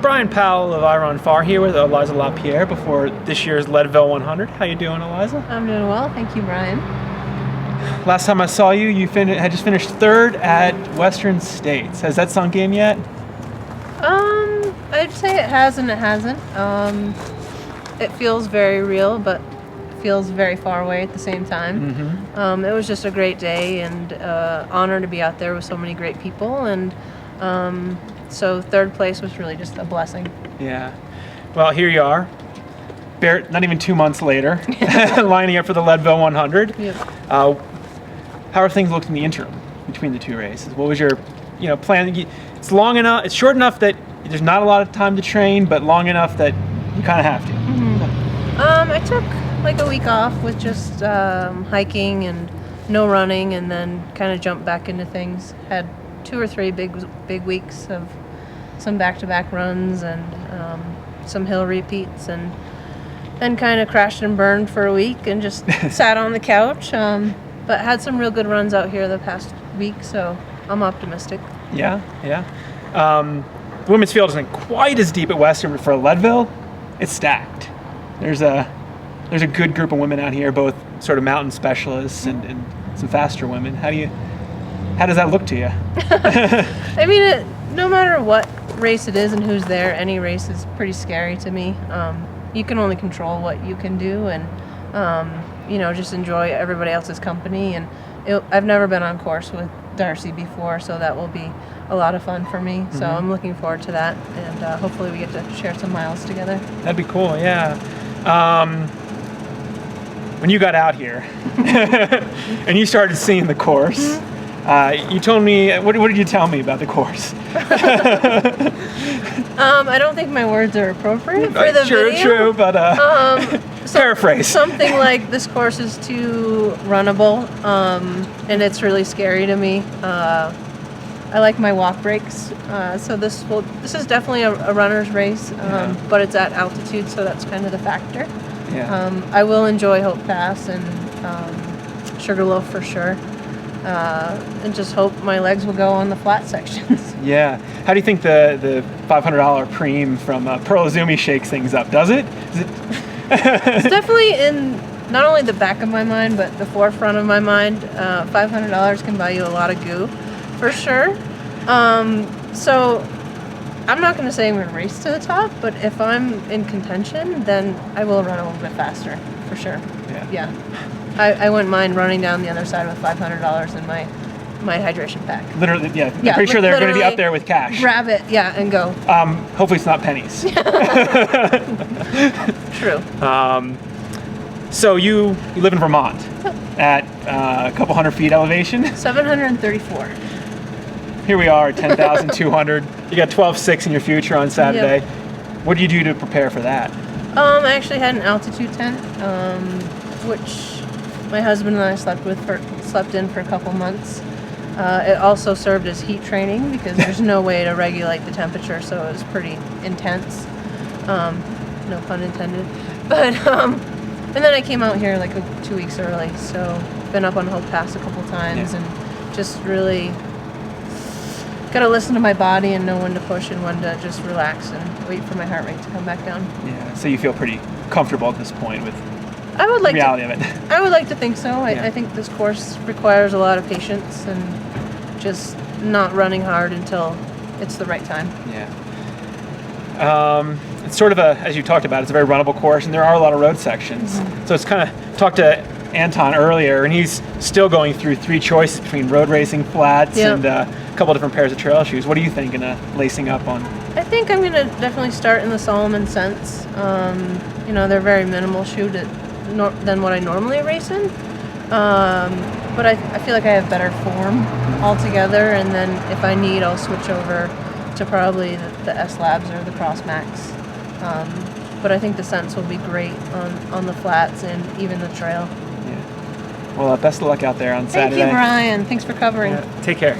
Brian Powell of Iron Far here with Aliza Lapierre before this year's Leadville 100. How you doing, Aliza? I'm doing well, thank you, Brian. Last time I saw you, had just finished third at Western States. Has that sunk in yet? I'd say it has and it hasn't. It feels very real, but it feels very far away at the same time. Mm-hmm. It was just a great day and honor to be out there with so many great people, and so third place was really just a blessing. Yeah. Well, here you are, not even 2 months later, lining up for the Leadville 100. Yep. How are things looking in the interim between the two races? What was your, plan? It's long enough. It's short enough that there's not a lot of time to train, but long enough that you kind of have to. Mm-hmm. I took like a week off with just hiking and no running, and then kind of jumped back into things. Had 2 or 3 big weeks of some back-to-back runs and some hill repeats, and then kind of crashed and burned for a week and just sat on the couch. But had some real good runs out here the past week, so I'm optimistic. Yeah. The women's field isn't quite as deep at Western, but for Leadville, it's stacked. There's a good group of women out here, both sort of mountain specialists and some faster women. How does that look to you? I mean, no matter what race it is and who's there, any race is pretty scary to me. You can only control what you can do, and just enjoy everybody else's company. And I've never been on course with Darcy before, so that will be a lot of fun for me. Mm-hmm. So I'm looking forward to that, and hopefully we get to share some miles together. That'd be cool, yeah. When you got out here and you started seeing the course, you told me, what did you tell me about the course? I don't think my words are appropriate for the video. True, but paraphrase. Something like, this course is too runnable, and it's really scary to me. I like my walk breaks, so this is definitely a runner's race, but it's at altitude, so that's kind of the factor. Yeah. I will enjoy Hope Pass and Sugarloaf for sure, and just hope my legs will go on the flat sections. Yeah. How do you think the $500 preem from Pearl Izumi shakes things up? Does it? It's definitely in not only the back of my mind, but the forefront of my mind. $500 can buy you a lot of goo, for sure. So I'm not going to say I'm going to race to the top, but if I'm in contention, then I will run a little bit faster, for sure. Yeah. I wouldn't mind running down the other side with $500 in my hydration pack. Literally, yeah. I'm pretty sure they're going to be up there with cash. Grab it, and go. Hopefully it's not pennies. True. So you live in Vermont at a couple hundred feet elevation? 734. Here we are at 10,200. You got 12.6 in your future on Saturday. Yep. What do you do to prepare for that? I actually had an altitude tent, which my husband and I slept in for a couple months. It also served as heat training because there's no way to regulate the temperature, so it was pretty intense. No pun intended. But and then I came out here like 2 weeks early, so been up on Hope Pass a couple times, and just really got to listen to my body and know when to push and when to just relax and wait for my heart rate to come back down. Yeah, so you feel pretty comfortable at this point with the reality of it. I would like to think so. I think this course requires a lot of patience and just not running hard until it's the right time. Yeah. It's sort of as you talked about, it's a very runnable course, and there are a lot of road sections. Mm-hmm. So it's kind of, talked to Anton earlier, and he's still going through 3 choices between road racing, flats, and a couple different pairs of trail shoes. What are you thinking of lacing up on? I think I'm going to definitely start in the Solomon Sense. They're very minimal shoe than what I normally race in. But I feel like I have better form altogether, and then if I need, I'll switch over to probably the S Labs or the Cross Max. But I think the Sense will be great on the flats and even the trail. Yeah. Well, best of luck out there on Saturday. Thank you, Brian. Thanks for covering. Yeah. Take care.